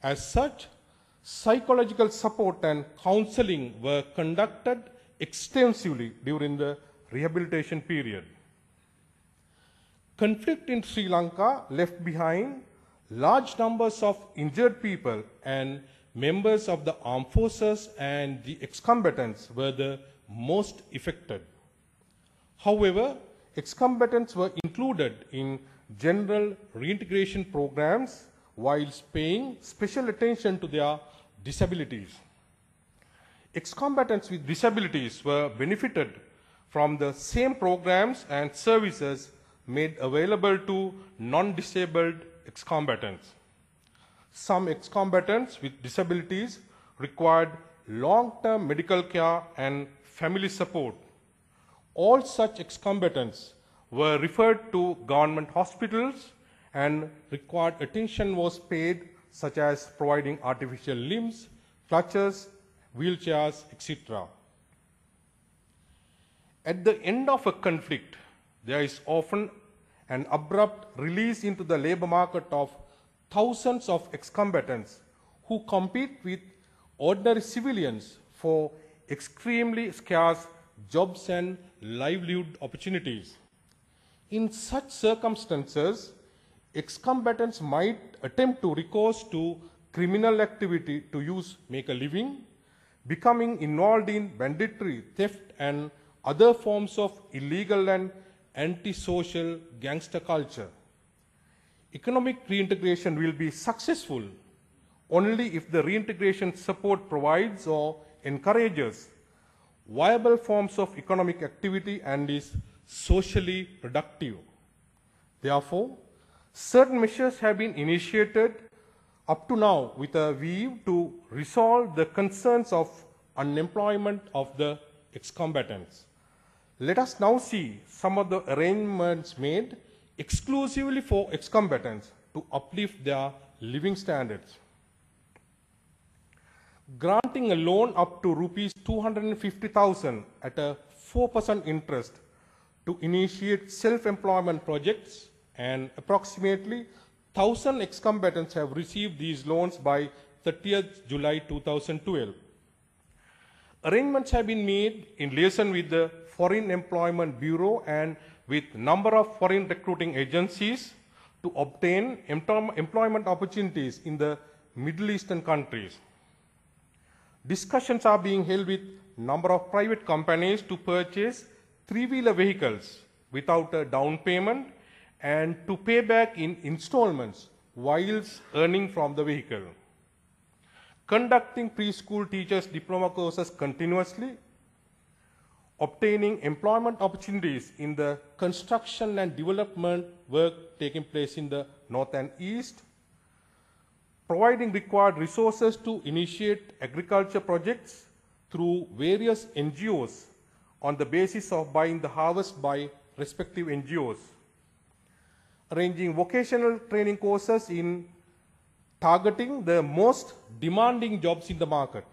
As such, psychological support and counseling were conducted extensively during the rehabilitation period. Conflict in Sri Lanka left behind large numbers of injured people, and members of the armed forces and the ex-combatants were the most affected. However, ex-combatants were included in general reintegration programs whilst paying special attention to their disabilities. Ex-combatants with disabilities were benefited from the same programs and services made available to non-disabled ex-combatants. Some ex-combatants with disabilities required long-term medical care and family support. All such ex-combatants were referred to government hospitals, and required attention was paid, such as providing artificial limbs, crutches, wheelchairs, etc. At the end of a conflict, there is often an abrupt release into the labor market of thousands of ex-combatants who compete with ordinary civilians for extremely scarce jobs and livelihood opportunities. In such circumstances, ex-combatants might attempt to recourse to criminal activity to make a living, becoming involved in banditry, theft, and other forms of illegal and antisocial gangster culture. Economic reintegration will be successful only if the reintegration support provides or encourages viable forms of economic activity and is socially productive. Therefore, certain measures have been initiated up to now with a view to resolve the concerns of unemployment of the ex-combatants. Let us now see some of the arrangements made exclusively for ex-combatants to uplift their living standards. Granting a loan up to rupees 250,000 at a 4% interest to initiate self-employment projects, and approximately 1,000 ex-combatants have received these loans by 30th July 2012. Arrangements have been made in liaison with the Foreign Employment Bureau and with number of foreign recruiting agencies to obtain employment opportunities in the Middle Eastern countries. Discussions are being held with number of private companies to purchase three-wheeler vehicles without a down payment and to pay back in installments whilst earning from the vehicle. Conducting preschool teachers diploma courses continuously, obtaining employment opportunities in the construction and development work taking place in the North and East, providing required resources to initiate agriculture projects through various NGOs on the basis of buying the harvest by respective NGOs, arranging vocational training courses in targeting the most demanding jobs in the market,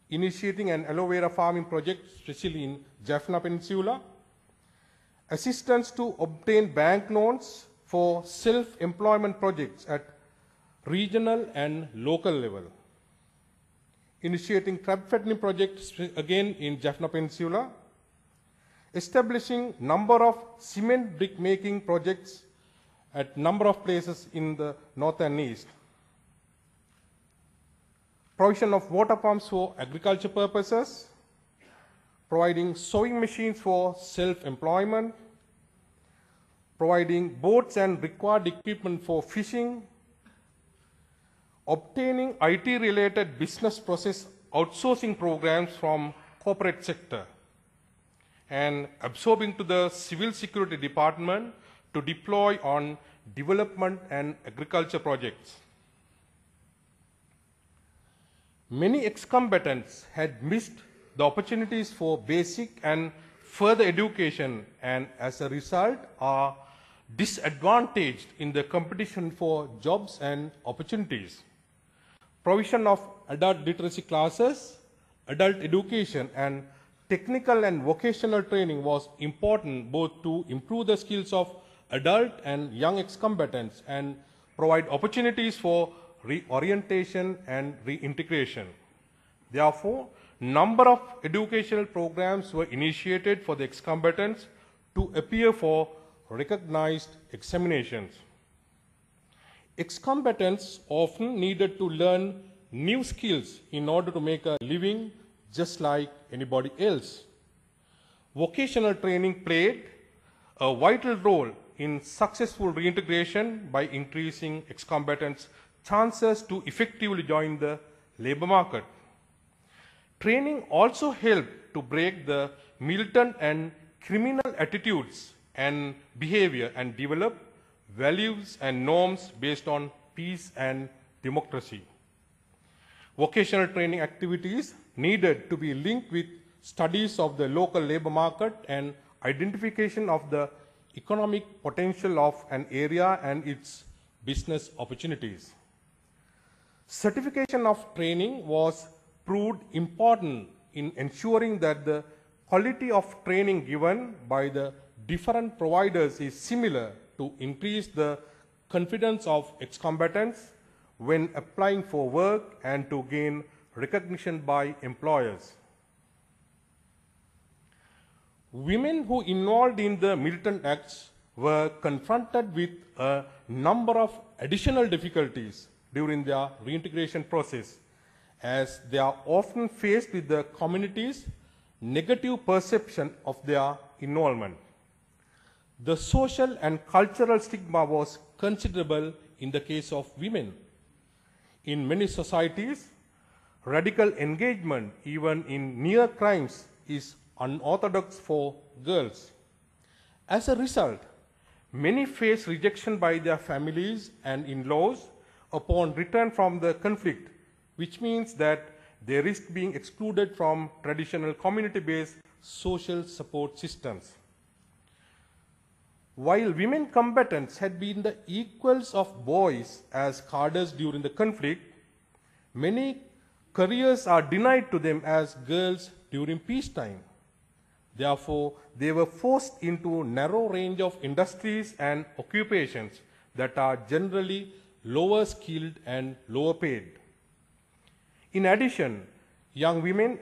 initiating an aloe vera farming project, especially in Jaffna Peninsula, assistance to obtain bank loans for self-employment projects at regional and local level, initiating crab fattening projects again in Jaffna Peninsula, establishing number of cement brick making projects at number of places in the North and East, provision of water pumps for agriculture purposes, providing sewing machines for self-employment, providing boats and required equipment for fishing, obtaining IT-related business process outsourcing programs from corporate sector, and absorbing to the civil security department to deploy on development and agriculture projects. Many ex-combatants had missed the opportunities for basic and further education, and as a result are disadvantaged in the competition for jobs and opportunities. Provision of adult literacy classes, adult education, and technical and vocational training was important both to improve the skills of adult and young ex-combatants and provide opportunities for reorientation, and reintegration. Therefore, number of educational programs were initiated for the ex-combatants to appear for recognized examinations. Ex-combatants often needed to learn new skills in order to make a living just like anybody else. Vocational training played a vital role in successful reintegration by increasing ex-combatants' chances to effectively join the labor market. Training also helped to break the militant and criminal attitudes and behavior and develop values and norms based on peace and democracy. Vocational training activities needed to be linked with studies of the local labor market and identification of the economic potential of an area and its business opportunities. Certification of training was proved important in ensuring that the quality of training given by the different providers is similar to increase the confidence of ex-combatants when applying for work and to gain recognition by employers. Women who involved in the militant acts were confronted with a number of additional difficulties during their reintegration process, as they are often faced with the community's negative perception of their involvement. The social and cultural stigma was considerable in the case of women. In many societies, radical engagement, even in near crimes, is unorthodox for girls. As a result, many face rejection by their families and in-laws upon return from the conflict, which means that they risk being excluded from traditional community-based social support systems. While women combatants had been the equals of boys as cadres during the conflict, many careers are denied to them as girls during peacetime. Therefore, they were forced into a narrow range of industries and occupations that are generally lower skilled and lower paid. In addition, young women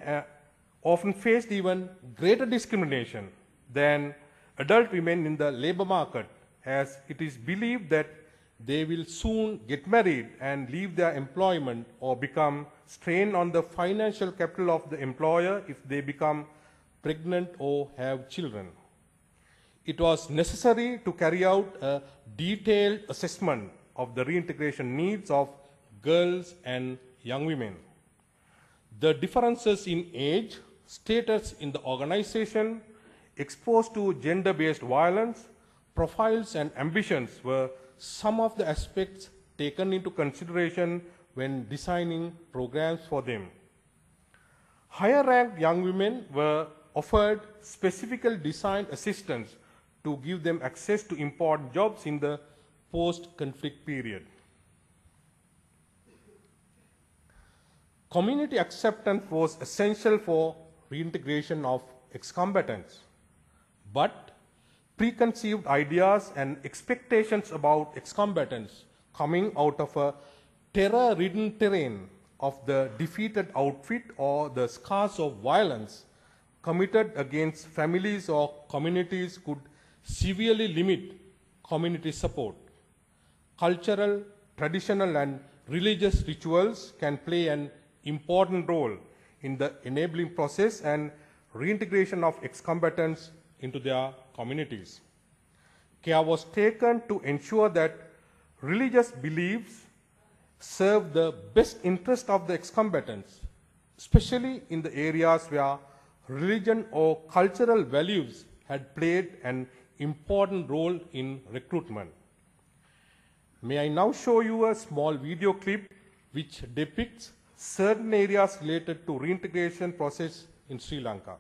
often faced even greater discrimination than adult women in the labor market, as it is believed that they will soon get married and leave their employment or become strained on the financial capital of the employer if they become pregnant or have children. It was necessary to carry out a detailed assessment of the reintegration needs of girls and young women. The differences in age, status in the organization, exposed to gender-based violence, profiles and ambitions were some of the aspects taken into consideration when designing programs for them. Higher-ranked young women were offered specifically designed assistance to give them access to important jobs in the post-conflict period. Community acceptance was essential for reintegration of ex-combatants, but preconceived ideas and expectations about ex-combatants coming out of a terror-ridden terrain of the defeated outfit or the scars of violence committed against families or communities could severely limit community support. Cultural, traditional, and religious rituals can play an important role in the enabling process and reintegration of ex-combatants into their communities. Care was taken to ensure that religious beliefs serve the best interest of the ex-combatants, especially in the areas where religion or cultural values had played an important role in recruitment. May I now show you a small video clip which depicts certain areas related to reintegration process in Sri Lanka.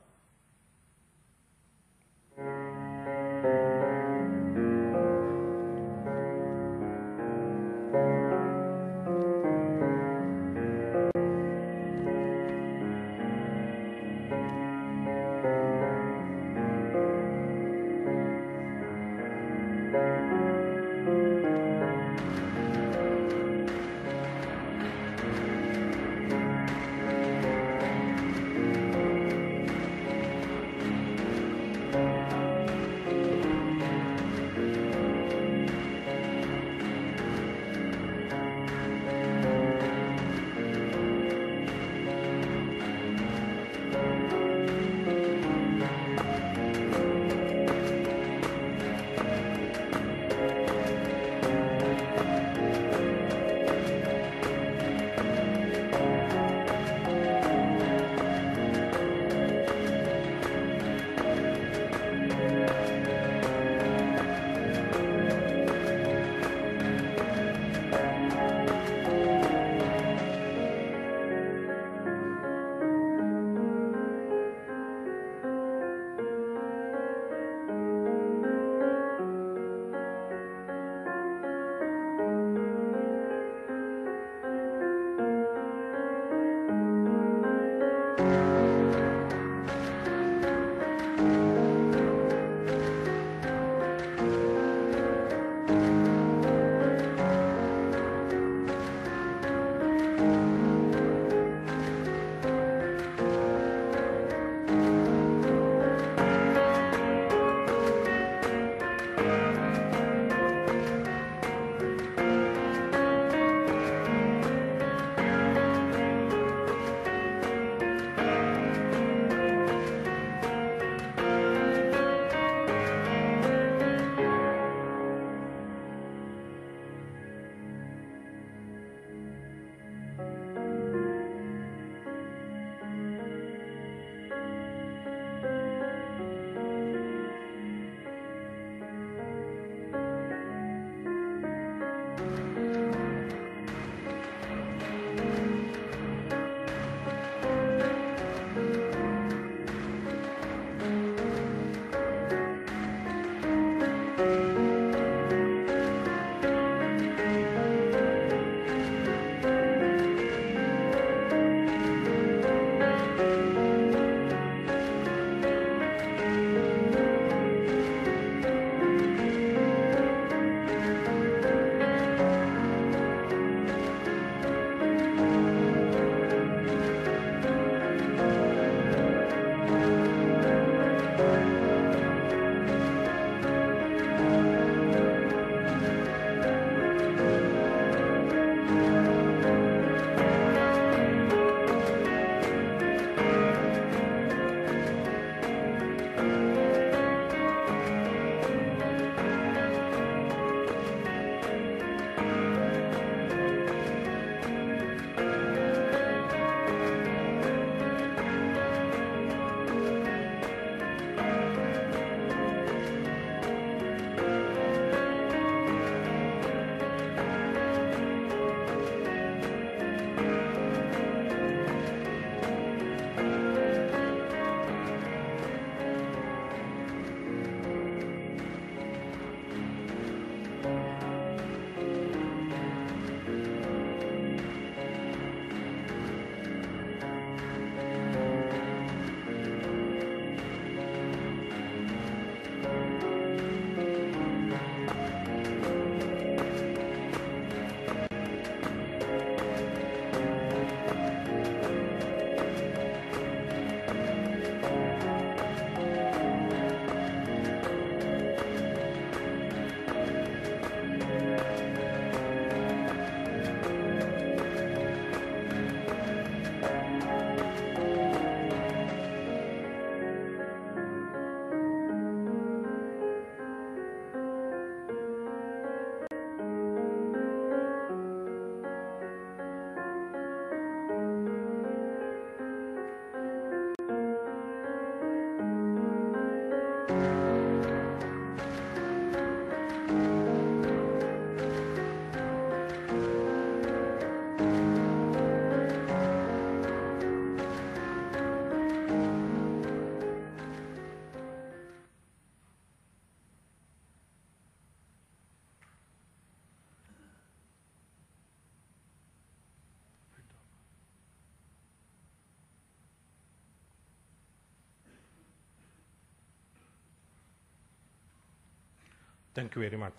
Thank you very much.